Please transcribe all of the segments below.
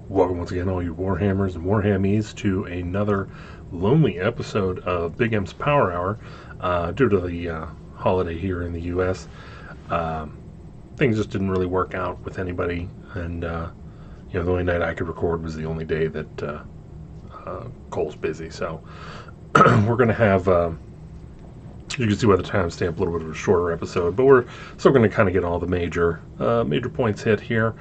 Welcome once again, all you Warhammers and Warhammies, to another lonely episode of Big M's Power Hour. Due to the holiday here in the U.S., things just didn't really work out with anybody, and the only night I could record was the only day that Cole's busy. So we're going to have, you can see by the timestamp, a little bit of a shorter episode, but we're still going to kind of get all the major points hit here.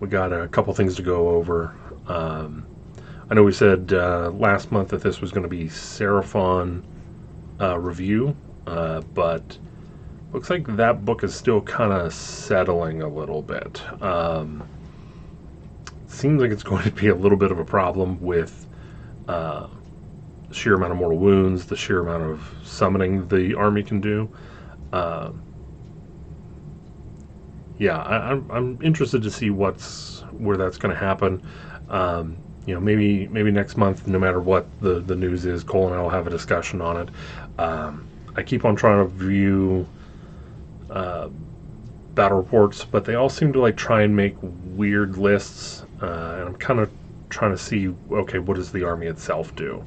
We got a couple things to go over. I know we said last month that this was going to be Seraphon review, but looks like that book is still kind of settling a little bit. Seems like it's going to be a little bit of a problem with sheer amount of mortal wounds, the sheer amount of summoning the army can do. I'm interested to see where that's going to happen. Maybe next month, no matter what the news is, Cole and I will have a discussion on it. I keep on trying to view battle reports, but they all seem to try and make weird lists, and I'm kind of trying to see, okay, what does the army itself do?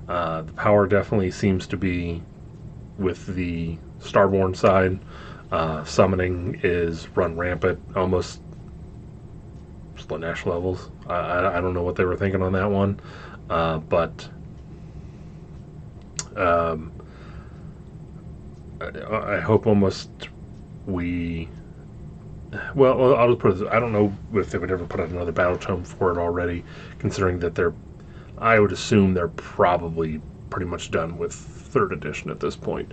The power definitely seems to be with the Starborn side. Summoning is run rampant, almost Slanesh levels. I don't know what they were thinking on that one, but I hope almost we. Well, I'll just put it. I don't know if they would ever put out another battle tome for it already, considering that I would assume they're probably pretty much done with third edition at this point.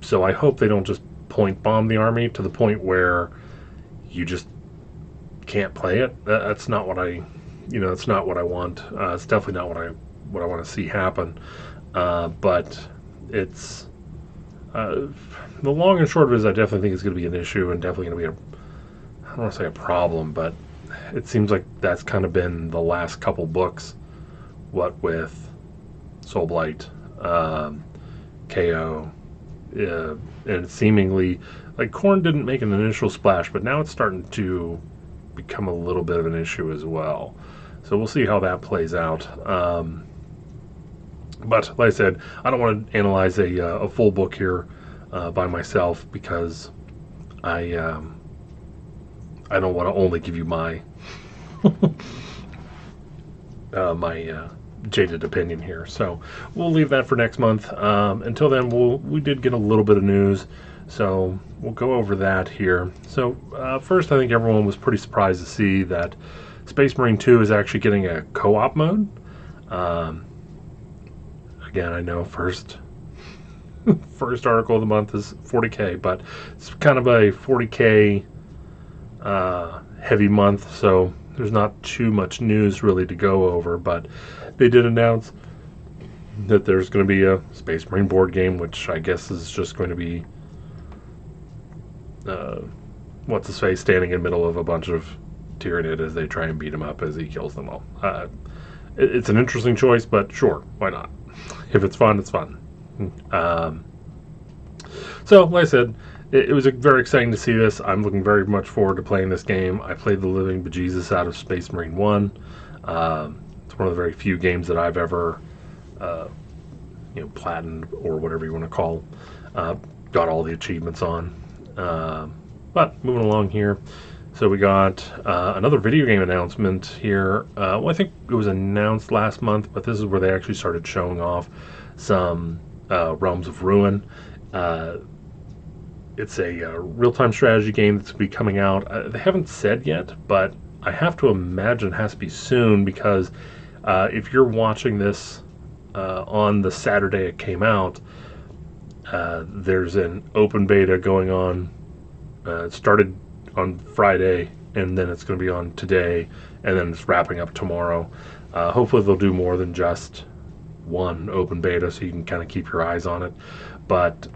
So I hope they don't just point bomb the army to the point where you just can't play it. That's not what it's not what I want. It's definitely not what I want to see happen. But it's the long and short of it is I definitely think it's going to be an issue, and definitely going to be I don't want to say a problem, but it seems like that's kind of been the last couple books. What with Soulblight, KO. And seemingly, Khorne didn't make an initial splash, but now it's starting to become a little bit of an issue as well. So we'll see how that plays out. But like I said, I don't want to analyze a full book here by myself, because I don't want to only give you my my jaded opinion here. So we'll leave that for next month. Until then, we did get a little bit of news, so we'll go over that here. So first, I think everyone was pretty surprised to see that Space Marine 2 is actually getting a co-op mode. Again, I know first article of the month is 40k, but it's kind of a 40k heavy month, so there's not too much news really to go over. But they did announce that there's going to be a Space Marine board game, which I guess is just going to be what's his face standing in the middle of a bunch of Tyranid as they try and beat him up as he kills them all. It's an interesting choice, but sure, why not? If it's fun, it's fun. So, like I said, it was very exciting to see this. I'm looking very much forward to playing this game. I played the living bejesus out of Space Marine 1. It's one of the very few games that I've ever, platinumed, or whatever you want to call, got all the achievements on. But moving along here, so we got another video game announcement here. I think it was announced last month, but this is where they actually started showing off some Realms of Ruin. It's a real-time strategy game that's going to be coming out. They haven't said yet, but I have to imagine it has to be soon, because if you're watching this on the Saturday it came out, there's an open beta going on. It started on Friday, and then it's going to be on today, and then it's wrapping up tomorrow. Hopefully they'll do more than just one open beta, so you can kind of keep your eyes on it. But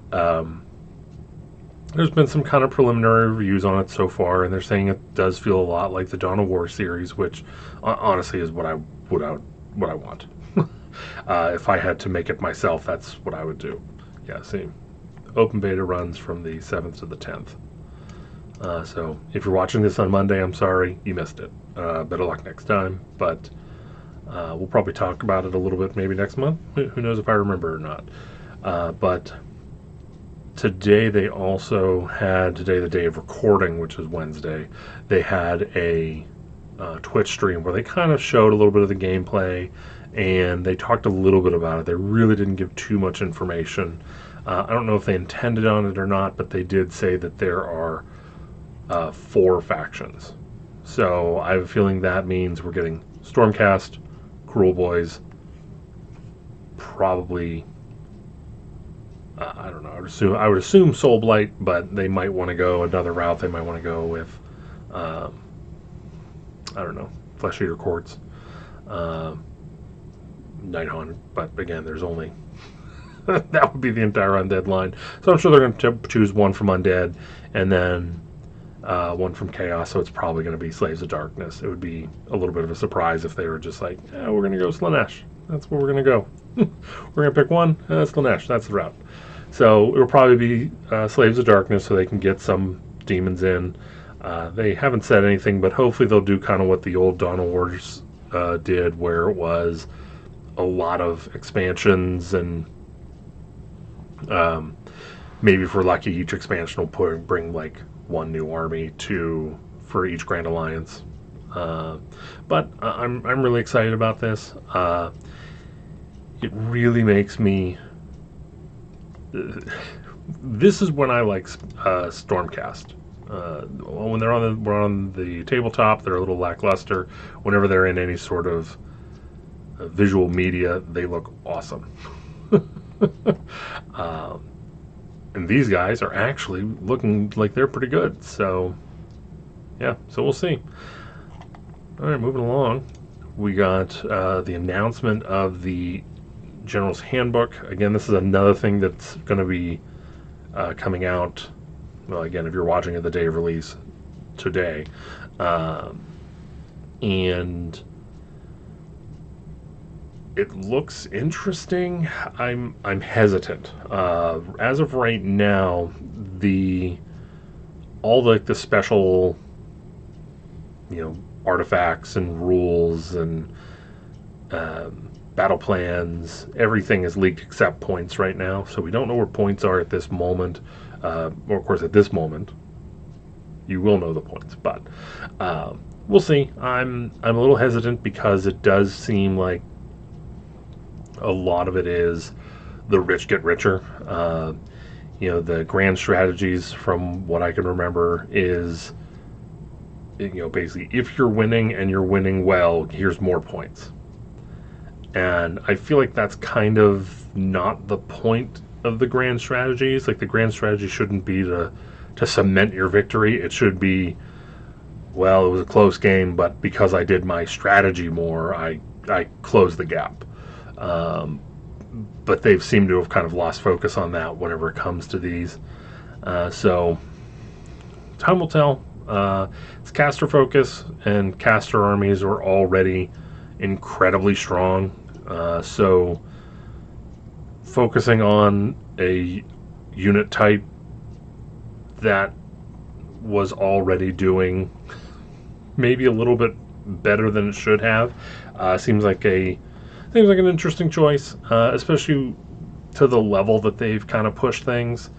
there's been some kind of preliminary reviews on it so far, and they're saying it does feel a lot like the Dawn of War series, which honestly is what I want. If I had to make it myself, that's what I would do. Yeah, see, open beta runs from the 7th to the 10th. So if you're watching this on Monday, I'm sorry, you missed it. Better luck next time, but we'll probably talk about it a little bit maybe next month. Who knows if I remember or not. But today they also had, today the day of recording, which is Wednesday, they had a Twitch stream where they kind of showed a little bit of the gameplay and they talked a little bit about it. They really didn't give too much information. I don't know if they intended on it or not, but they did say that there are 4 factions. So I have a feeling that means we're getting Stormcast, Cruel Boys, probably, I don't know, I would assume Soulblight, but they might want to go another route. They might want to go with, I don't know, Flesh Eater Courts, Nighthaunt, but again, there's only that would be the entire Undead line. So I'm sure they're going to choose one from Undead and then one from Chaos, so it's probably going to be Slaves of Darkness. It would be a little bit of a surprise if they were just like, we're going to go Slaanesh. That's where we're going to go. We're going to pick one, Slaanesh. That's the route. So it will probably be Slaves of Darkness so they can get some demons in. They haven't said anything, but hopefully they'll do kind of what the old Dawn of Wars did, where it was a lot of expansions and maybe if we're lucky, each expansion will bring like one new army for each Grand Alliance. But I'm really excited about this. It really makes me. This is when I like Stormcast. When we're on the tabletop, they're a little lackluster. Whenever they're in any sort of visual media, they look awesome. And these guys are actually looking like they're pretty good. So, yeah, so we'll see. All right, moving along. We got the announcement of the General's Handbook. Again, this is another thing that's going to be coming out. Well, again, if you're watching it the day of release, today. And it looks interesting. I'm hesitant. As of right now, all the special, artifacts and rules and battle plans, everything is leaked except points right now. So we don't know where points are at this moment. Or of course, at this moment, you will know the points, but we'll see. I'm a little hesitant because it does seem like a lot of it is the rich get richer. The grand strategies, from what I can remember, is basically if you're winning and you're winning well, here's more points. And I feel like that's kind of not the point of the grand strategies. Like, the grand strategy shouldn't be to cement your victory. It should be, well, it was a close game, but because I did my strategy more, I closed the gap. But they've seemed to have kind of lost focus on that whenever it comes to these. So time will tell. It's caster focus, and caster armies are already incredibly strong. So focusing on a unit type that was already doing maybe a little bit better than it should have seems like an interesting choice, especially to the level that they've kind of pushed things.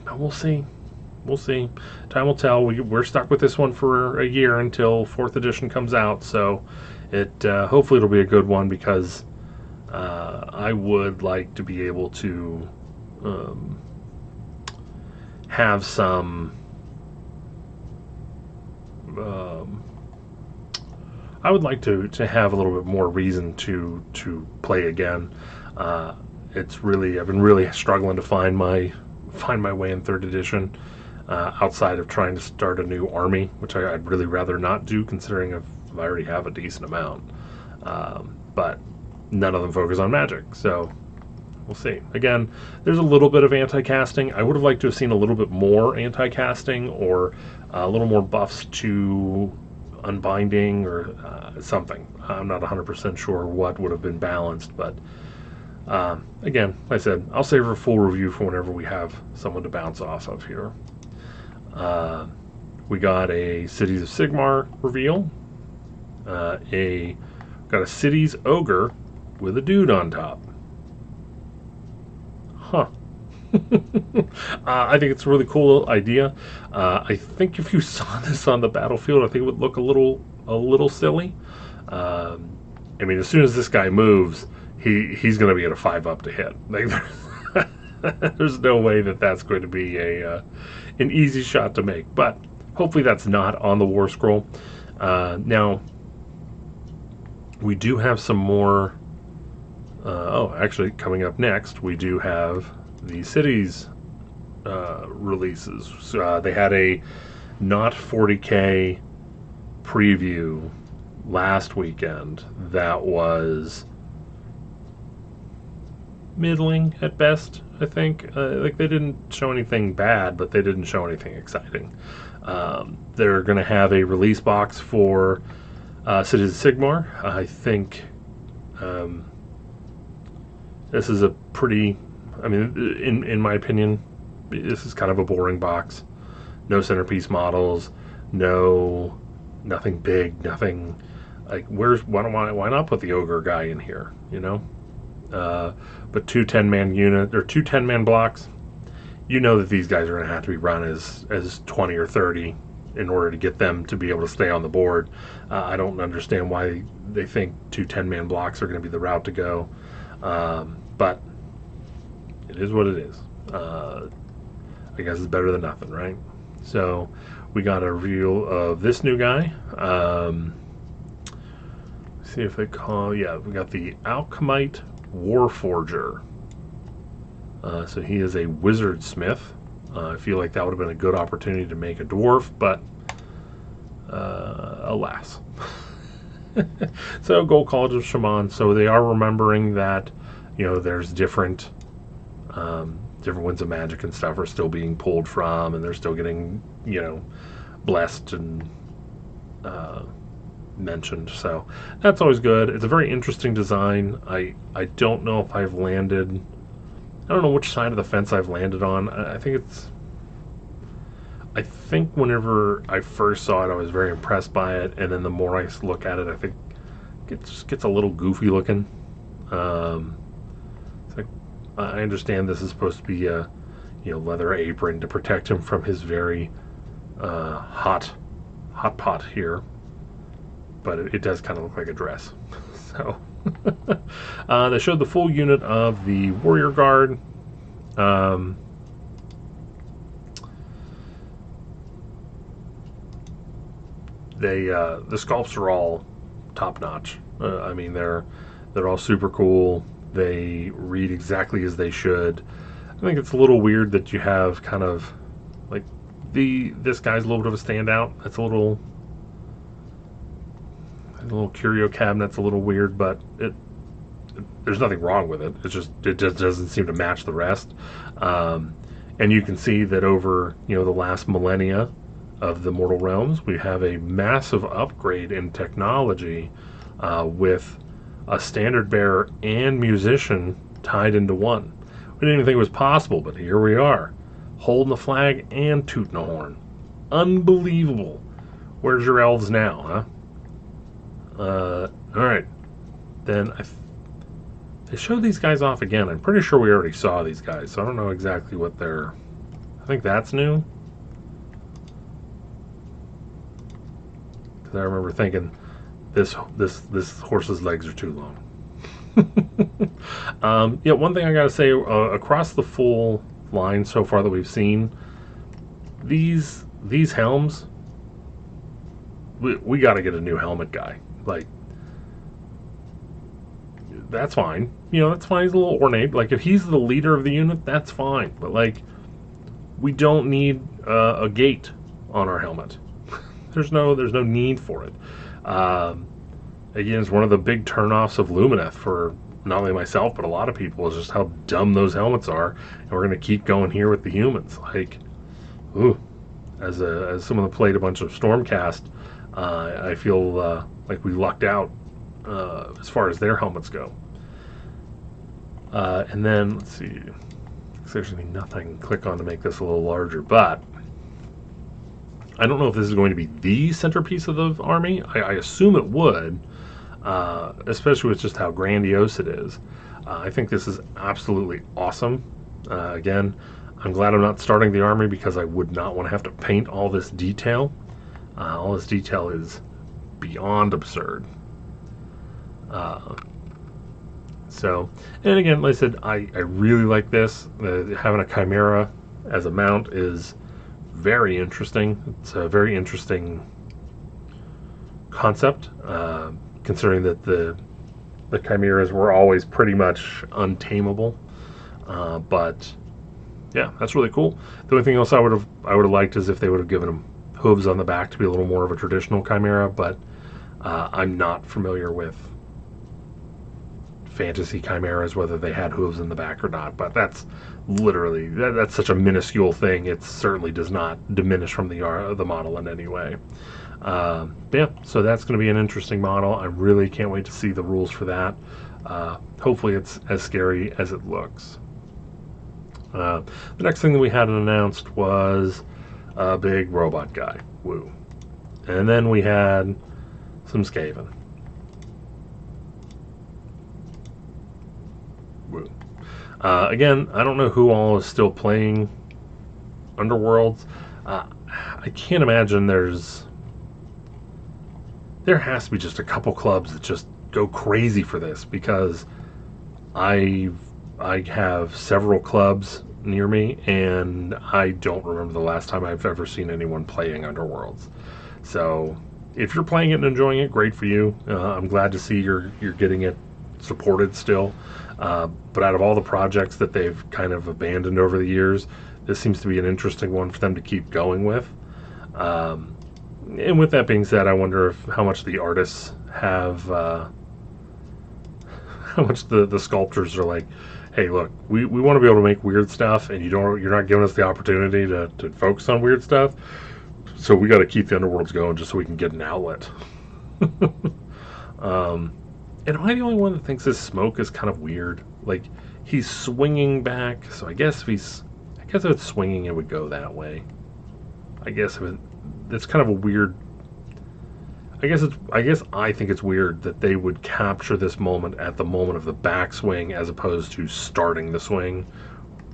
We'll see. Time will tell. We're stuck with this one for a year until 4th edition comes out, so hopefully it'll be a good one, because I would like to be able to have some. I would like to have a little bit more reason to play again. I've been really struggling to find my way in 3rd edition, outside of trying to start a new army, which I'd really rather not do, considering I already have a decent amount. But none of them focus on magic, so we'll see. Again, there's a little bit of anti-casting. I would have liked to have seen a little bit more anti-casting, or a little more buffs to unbinding, or something. I'm not 100% sure what would have been balanced, but again, like I said, I'll save a full review for whenever we have someone to bounce off of here. we got a Cities of Sigmar reveal. Got a Cities Ogre with a dude on top. Huh. I think it's a really cool idea. I think if you saw this on the battlefield, I think it would look a little silly. I mean, as soon as this guy moves, he's going to be at a 5-up to hit. Like, there's no way that's going to be an easy shot to make. But hopefully that's not on the War Scroll. Now, we do have some more. Actually, coming up next, we do have the Cities releases. So, they had a not 40K preview last weekend that was middling at best, I think. Like, they didn't show anything bad, but they didn't show anything exciting. They're going to have a release box for Cities of Sigmar. I think this is a pretty, I mean, in my opinion, this is kind of a boring box. No centerpiece models, nothing big, nothing like, why not put the ogre guy in here, you know? But two 10-man unit or two 10-man blocks, you know that these guys are going to have to be run as 20 or 30 in order to get them to be able to stay on the board. I don't understand why they think two 10-man blocks are going to be the route to go. But it is what it is. I guess it's better than nothing, right? So we got a reveal of this new guy. See if they call. Yeah, we got the Alchemite Warforger. So he is a wizard smith. I feel like that would have been a good opportunity to make a dwarf, but alas. So Gold College of Shaman. So they are remembering that, you know, there's different Winds of Magic and stuff are still being pulled from, and they're still getting, you know, blessed and mentioned. So that's always good. It's a very interesting design. I don't know if I've landed. I don't know which side of the fence I've landed on. I think whenever I first saw it, I was very impressed by it, and then the more I look at it, I think it just gets a little goofy looking. It's like, I understand this is supposed to be a, you know, leather apron to protect him from his very hot pot here, but it does kind of look like a dress. So they showed the full unit of the Warrior Guard. The sculpts are all top notch. I mean, they're all super cool. They read exactly as they should. I think it's a little weird that you have kind of like this guy's a little bit of a standout. That's a little curio cabinet's a little weird, but there's nothing wrong with it. It just doesn't seem to match the rest. And you can see that over, you know, the last millennia of the Mortal Realms, we have a massive upgrade in technology with a standard bearer and musician tied into one. We didn't even think it was possible, but here we are, holding the flag and tooting a horn. Unbelievable. Where's your elves now, huh? Alright. Then they showed these guys off again. I'm pretty sure we already saw these guys, so I don't know exactly what they're... I think that's new. Because I remember thinking, this horse's legs are too long. Yeah, one thing I gotta say, across the full line so far that we've seen, these helms, we got to get a new helmet guy. Like, that's fine. You know, that's fine. He's a little ornate. Like, if he's the leader of the unit, that's fine. But, like, we don't need a gate on our helmet. There's no need for it. Again, it's one of the big turnoffs of Lumineth for not only myself, but a lot of people, is just how dumb those helmets are. And we're going to keep going here with the humans. Like, ooh. As someone that played a bunch of Stormcast, I feel like we lucked out as far as their helmets go. And then, let's see. There's nothing I can click on to make this a little larger, but I don't know if this is going to be the centerpiece of the army. I assume it would, especially with just how grandiose it is. I think this is absolutely awesome. Again, I'm glad I'm not starting the army because I would not want to have to paint all this detail. All this detail is beyond absurd. So, and again, like I said, I really like this. Having a chimera as a mount is very interesting. It's a very interesting concept, considering that the chimeras were always pretty much untamable. But yeah, that's really cool. The only thing else I would have liked is if they would have given him hooves on the back to be a little more of a traditional chimera. But I'm not familiar with fantasy chimeras, whether they had hooves in the back or not. But that's literally that's such a minuscule thing. It certainly does not diminish from the model in any way. Yeah, so that's going to be an interesting model. I really can't wait to see the rules for that. Hopefully it's as scary as it looks. The next thing that we had announced was a big robot guy. Woo. And then we had some Skaven. Woo. Again, I don't know who all is still playing Underworlds. I can't imagine there has to be just a couple clubs that just go crazy for this, because I have several clubs near me, and I don't remember the last time I've ever seen anyone playing Underworlds. So if you're playing it and enjoying it, great for you. I'm glad to see you're getting it supported still. But out of all the projects that they've kind of abandoned over the years, this seems to be an interesting one for them to keep going with. And with that being said, I wonder how much the artists have, how much the sculptors are like, hey, look, we want to be able to make weird stuff, and you're not giving us the opportunity to focus on weird stuff, so we got to keep the Underworlds going just so we can get an outlet. And am I the only one that thinks this smoke is kind of weird? Like, he's swinging back, so I guess if it's swinging, it would go that way. I guess it's kind of a weird. I guess I think it's weird that they would capture this moment at the moment of the backswing as opposed to starting the swing.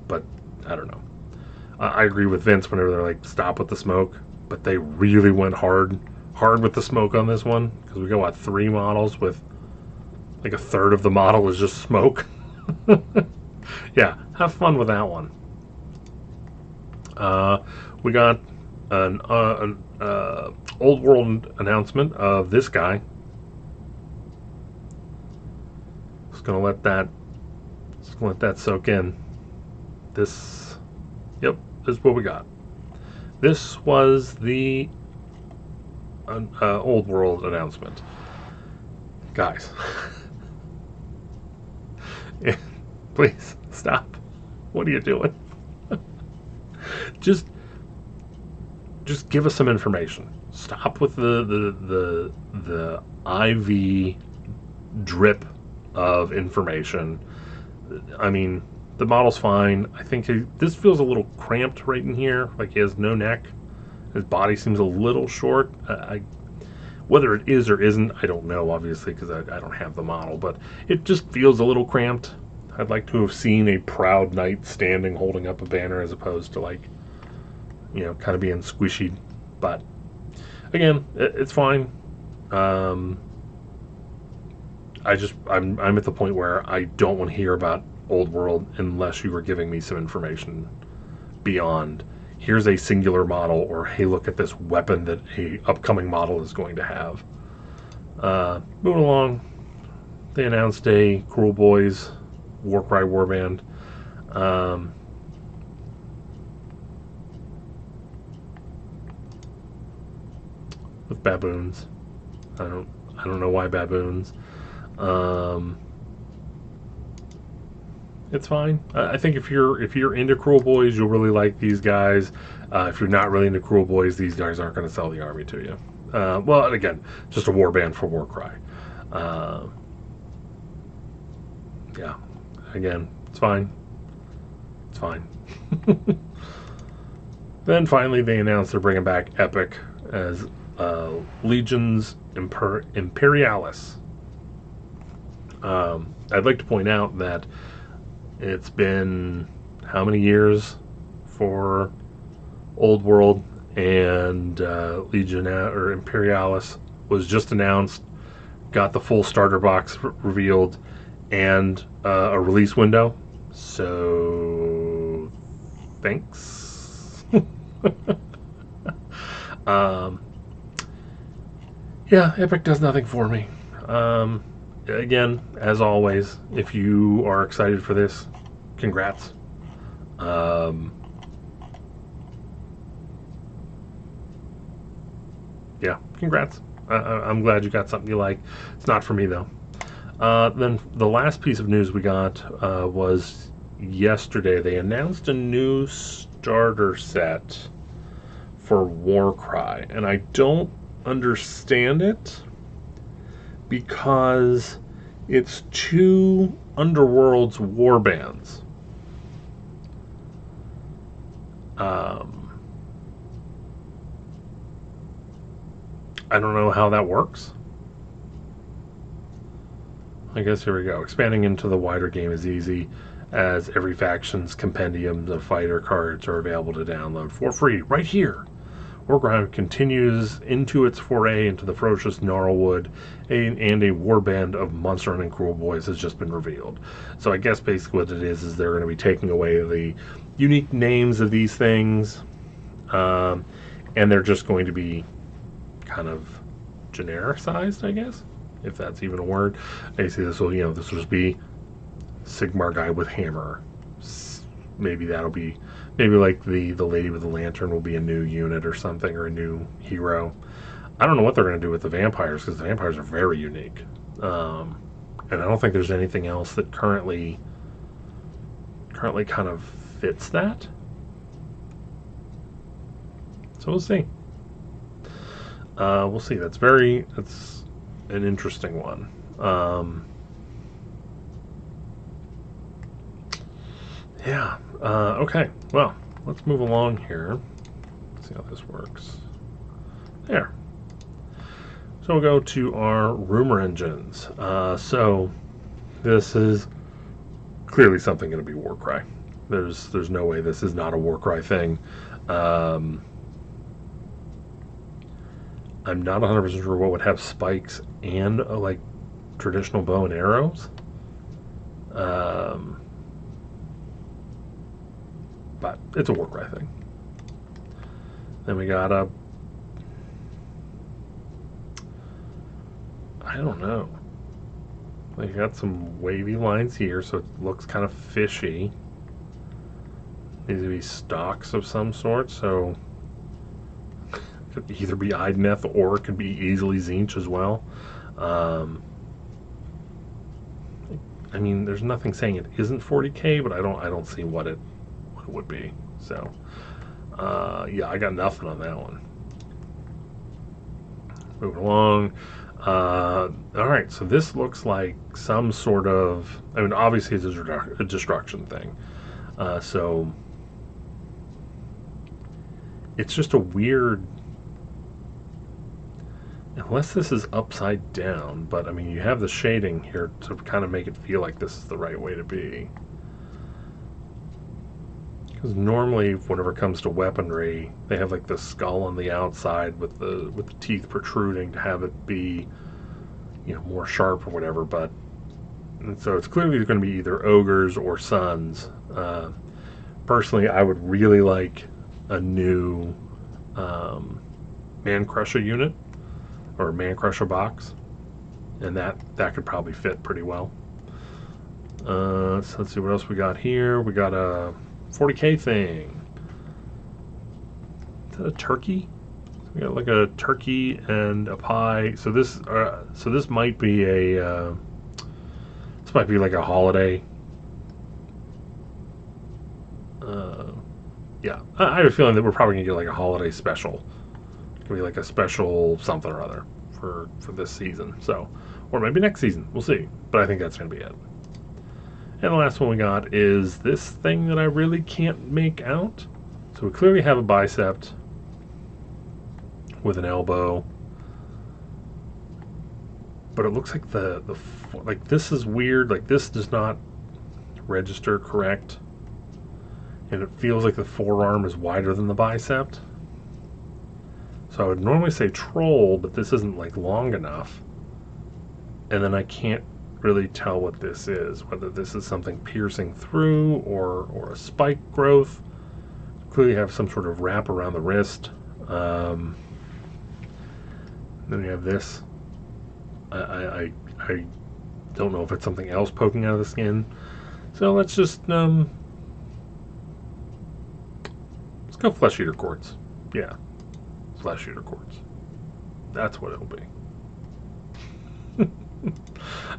But I don't know. I agree with Vince whenever they're like, stop with the smoke. But they really went hard with the smoke on this one, because we got 3 models with like a third of the model is just smoke. Yeah, have fun with that one. We got an old world announcement of this guy. Just gonna let that soak in. This is what we got. This was the old world announcement, guys. Please stop. What are you doing? Just give us some information. Stop with the IV drip of information. I mean, the model's fine. I think this feels a little cramped right in here. Like, he has no neck. His body seems a little short. Whether it is or isn't, I don't know, obviously, because I don't have the model. But it just feels a little cramped. I'd like to have seen a proud knight standing holding up a banner as opposed to, like, kind of being squishy. But again, it's fine. I'm at the point where I don't want to hear about Old World unless you were giving me some information beyond, here's a singular model, or hey, look at this weapon that a upcoming model is going to have. Moving along, they announced a Cruel Boys Warcry warband. With baboons. I don't know why baboons. It's fine. I think if you're into Cruel Boys, you'll really like these guys. If you're not really into Cruel Boys, these guys aren't going to sell the army to you. Well, again, just a warband for Warcry. Yeah. Again, it's fine. It's fine. Then finally, they announced they're bringing back Epic as Legions Imperialis. I'd like to point out that it's been how many years for Old World, and Legion or Imperialis was just announced, got the full starter box revealed, and a release window. So, thanks. Yeah, Epic does nothing for me. Again, as always, if you are excited for this, congrats. Yeah, congrats. I'm glad you got something you like. It's not for me, though. Then the last piece of news we got was yesterday. They announced a new starter set for Warcry, and I don't understand it because it's 2 Underworld's warbands. I don't know how that works. I guess here we go. Expanding into the wider game is easy, as every faction's compendiums of fighter cards are available to download for free right here. Warcry continues into its foray into the ferocious Gnarlwood, and a warband of Monster Hunting Cruel Boys has just been revealed. So I guess basically what it is they're going to be taking away the unique names of these things, and they're just going to be kind of genericized, I guess, if that's even a word. Basically, this will just be Sigmar guy with hammer. Maybe that'll be, maybe like the lady with the lantern will be a new unit or something, or a new hero. I don't know what they're going to do with the vampires, because the vampires are very unique, and I don't think there's anything else that currently kind of fits that. So we'll see. We'll see. That's an interesting one. Yeah. Okay. Well, let's move along here. Let's see how this works. There. So we'll go to our rumor engines. So this is clearly something going to be Warcry. There's no way this is not a Warcry thing. I'm not 100% sure what would have spikes and like traditional bow and arrows. But it's a Warcry thing. Then we got I don't know. We got some wavy lines here, so it looks kind of fishy. These would be stalks of some sort, so it could either be Idneth or it could be easily Tzeentch as well. I mean, there's nothing saying it isn't 40k, but I don't see what it would be. So, yeah, I got nothing on that one. Moving along. All right, so this looks like some sort of, I mean, obviously it's a destruction thing. So it's just a weird, unless this is upside down, but I mean, you have the shading here to kind of make it feel like this is the right way to be. Because normally, whenever it comes to weaponry, they have like the skull on the outside with the teeth protruding to have it be, more sharp or whatever. But so it's clearly going to be either ogres or suns. Personally, I would really like a new Man Crusher unit or Man Crusher box, and that could probably fit pretty well. So let's see what else we got here. We got a 40k thing. Is that a turkey? We got like a turkey and a pie. So this might be this might be like a holiday. Yeah, I have a feeling that we're probably gonna get like a holiday special. It's gonna be like a special something or other for this season. So, or maybe next season. We'll see. But I think that's gonna be it. And the last one we got is this thing that I really can't make out. So we clearly have a bicep with an elbow, but it looks like like this is weird. Like this does not register correct, and it feels like the forearm is wider than the bicep. So I would normally say troll, but this isn't like long enough, and then I can't really tell what this is, whether this is something piercing through or a spike growth. Clearly have some sort of wrap around the wrist. Then we have this. I don't know if it's something else poking out of the skin. So let's just let's go flesh eater quartz. Yeah, flesh eater quartz. That's what it'll be.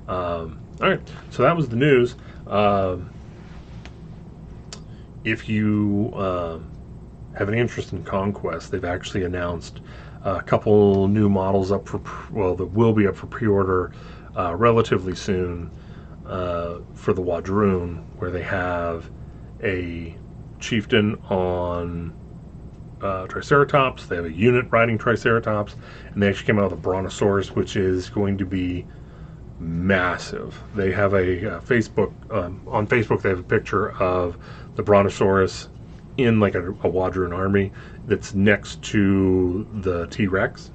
All right, so that was the news. If you have any interest in Conquest, they've actually announced a couple new models up for, well, that will be up for pre-order relatively soon for the Wadroon, where they have a chieftain on Triceratops. They have a unit riding Triceratops, and they actually came out with a Brontosaurus, which is going to be massive. They have a Facebook, on Facebook they have a picture of the Brontosaurus in like a Wadroon army that's next to the T-Rex,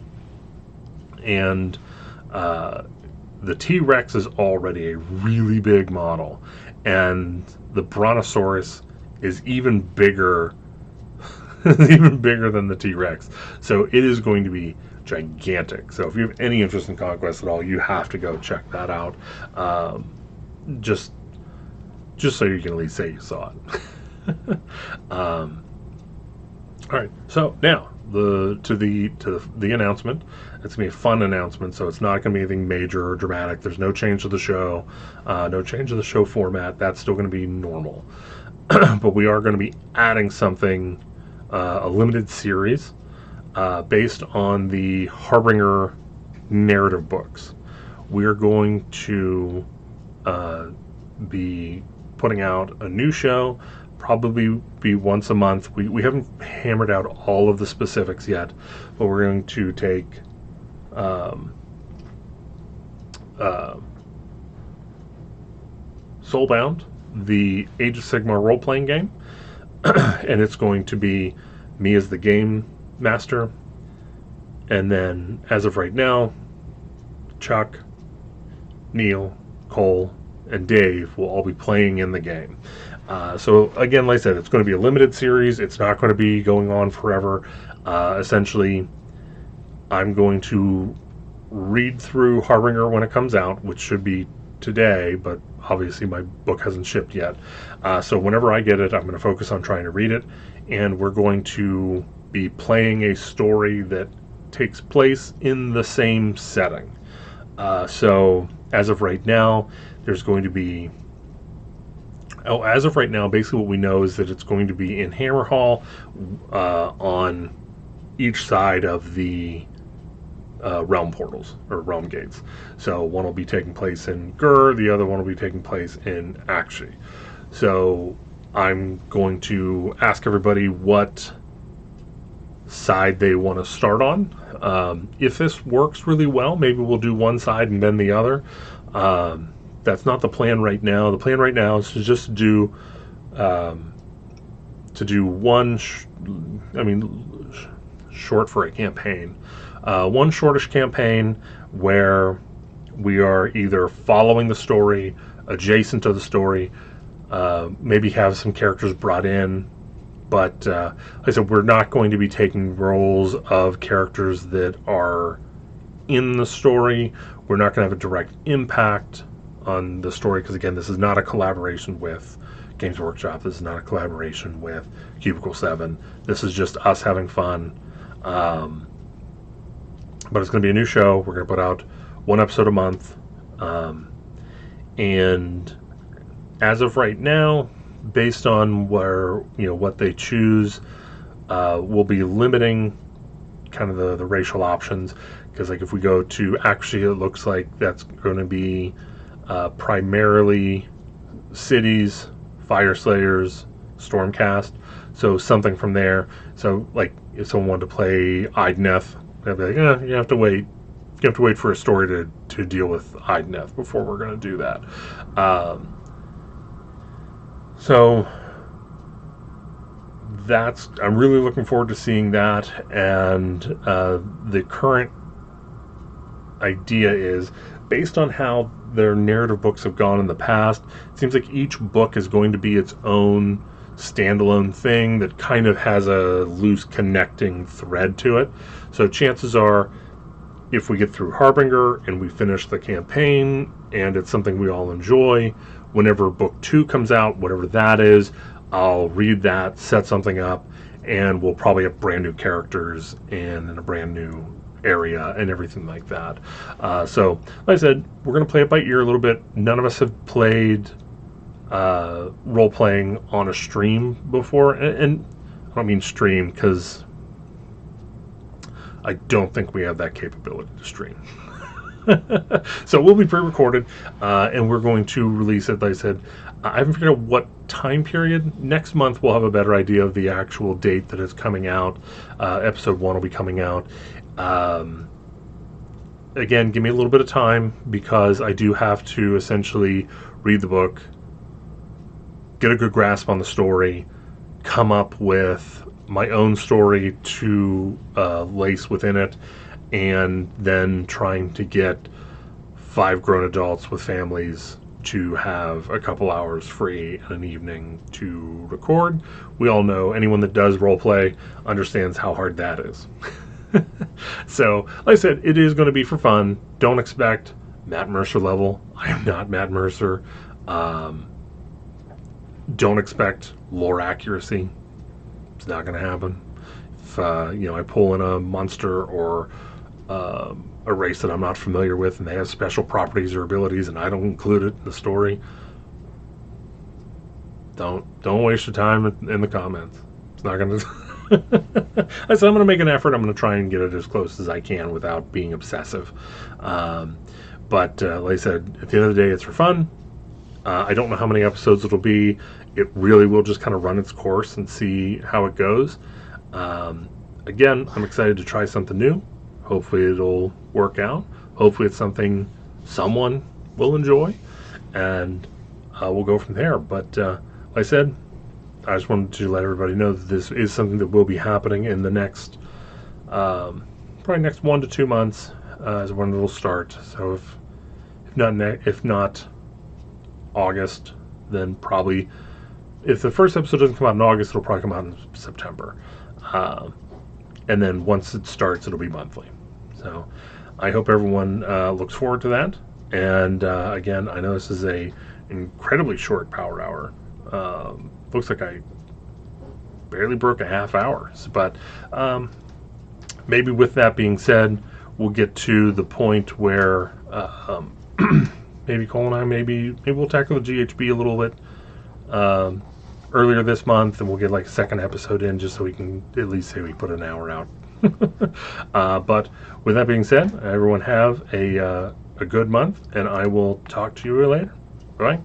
and the T-Rex is already a really big model, and the Brontosaurus is even bigger even bigger than the T-Rex. So it is going to be gigantic. So if you have any interest in Conquest at all, you have to go check that out. Just so you can at least say you saw it. All right. So now to the announcement. It's gonna be a fun announcement. So it's not gonna be anything major or dramatic. There's no change to the show. No change to the show format. That's still gonna be normal. But we are going to be adding something, a limited series based on the Harbinger narrative books. We are going to be putting out a new show, probably be once a month. We haven't hammered out all of the specifics yet, but we're going to take Soulbound, the Age of Sigmar role-playing game, and it's going to be me as the game master, and then as of right now, Chuck, Neil, Cole, and Dave will all be playing in the game. So again, like I said, it's going to be a limited series. It's not going to be going on forever. Essentially, I'm going to read through Harbinger when it comes out, which should be today, but obviously my book hasn't shipped yet. So whenever I get it, I'm going to focus on trying to read it, and we're going to be playing a story that takes place in the same setting. So as of right now, there's going to be... as of right now, basically what we know is that it's going to be in Hammerhall on each side of the realm portals or realm gates. So one will be taking place in Gur, the other one will be taking place in Akshi. So I'm going to ask everybody what side they want to start on. If this works really well, maybe we'll do one side and then the other. That's not the plan right now. The plan right now is to just do one short for a campaign. One shortish campaign where we are either following the story, adjacent to the story, maybe have some characters brought in, but like I said, we're not going to be taking roles of characters that are in the story. We're not going to have a direct impact on the story, because again, this is not a collaboration with Games Workshop. This is not a collaboration with Cubicle 7. This is just us having fun. But it's going to be a new show. We're going to put out one episode a month. And as of right now, based on what they choose, we'll be limiting kind of the racial options. Because like if we go to, actually it looks like that's going to be primarily cities, fire slayers, stormcast. So something from there. So like if someone wanted to play Idneth, they'd be like, you have to wait. You have to wait for a story to deal with Idneth before we're going to do that. So I'm really looking forward to seeing that. And the current idea is, based on how their narrative books have gone in the past, it seems like each book is going to be its own standalone thing that kind of has a loose connecting thread to it. So chances are, if we get through Harbinger and we finish the campaign and it's something we all enjoy, whenever book 2 comes out, whatever that is, I'll read that, set something up, and we'll probably have brand new characters and in a brand new area and everything like that. So, like I said, we're going to play it by ear a little bit. None of us have played role-playing on a stream before, and I don't mean stream because I don't think we have that capability to stream. So we'll be pre-recorded, and we're going to release it. Like I said, I haven't figured out what time period. Next month we'll have a better idea of the actual date that it's coming out. Episode 1 will be coming out. Again, give me a little bit of time because I do have to essentially read the book, get a good grasp on the story, come up with my own story to lace within it, and then trying to get 5 grown adults with families to have a couple hours free in an evening to record. We all know, anyone that does roleplay understands how hard that is. So, like I said, it is going to be for fun. Don't expect Matt Mercer level. I am not Matt Mercer. Don't expect lore accuracy. It's not going to happen. If I pull in a monster or a race that I'm not familiar with and they have special properties or abilities and I don't include it in the story, don't waste your time in the comments. It's not going to... I said I'm going to make an effort. I'm going to try and get it as close as I can without being obsessive. But like I said, at the end of the day, it's for fun. I don't know how many episodes it'll be. It really will just kind of run its course and see how it goes. Again, I'm excited to try something new. Hopefully it'll work out. Hopefully it's something someone will enjoy. And we'll go from there. But like I said, I just wanted to let everybody know that this is something that will be happening in the next, probably next 1 to 2 months, is when it'll start. So if not August, then probably, if the first episode doesn't come out in August, it'll probably come out in September. And then once it starts, it'll be monthly. So I hope everyone looks forward to that. And again, I know this is a incredibly short power hour. Looks like I barely broke a half hour. But maybe with that being said, we'll get to the point where maybe Cole and I, maybe we'll tackle the GHB a little bit earlier this month, and we'll get like a second episode in just so we can at least say we put an hour out. But with that being said, everyone have a good month, and I will talk to you later. Bye.